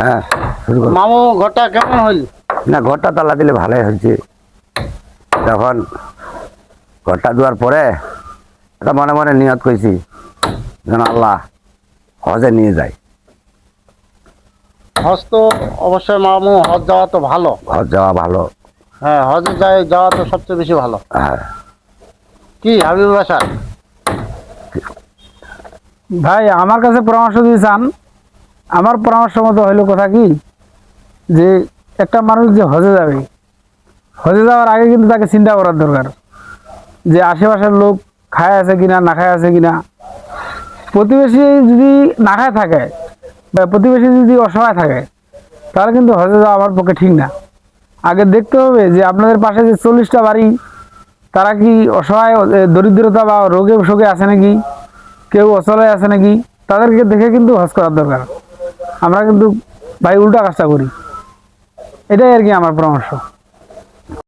হ্যাঁ শুরু করো। মামু ঘরটা কেমন হইল? না ঘরটা তালা দিলে ভালোই হয়েছে। তখন ঘরটা দেওয়ার পরে একটা মনে মনে নিয়ত করেছি যেন আল্লাহ হজে নিয়ে যায়। হজ তো অবশ্যই মামু, হজ যাওয়া তো ভালো। হজ যাওয়া ভালো। হ্যাঁ, হজে যাওয়া তো সবচেয়ে বেশি ভালো। হ্যাঁ কি হাবিবুল বাসার ভাই আমার কাছে পরামর্শ দিয়ে চান, আমার পরামর্শ মতো হইলো কথা কি, যে একটা মানুষ যে হজে যাবে, হজে যাওয়ার আগে কিন্তু তাকে চিন্তা করার দরকার যে আশেপাশের লোক খায় আছে কিনা, না খায় আছে কিনা। প্রতিবেশী যদি না খায় থাকে বা প্রতিবেশী যদি অসহায় থাকে, তাহলে কিন্তু হজে যাওয়া আমার পক্ষে ঠিক না। আগে দেখতে হবে যে আপনাদের পাশে যে 40টা বাড়ি, তারা কি অসহায়, দরিদ্রতা বা রোগে শোকে আছে নাকি, কেউ অচলায় আছে নাকি, তাদেরকে দেখে কিন্তু হজ করার দরকার। আমরা কিন্তু ভাই উল্টা কাজটা করি, এটাই আর কি আমার পরামর্শ।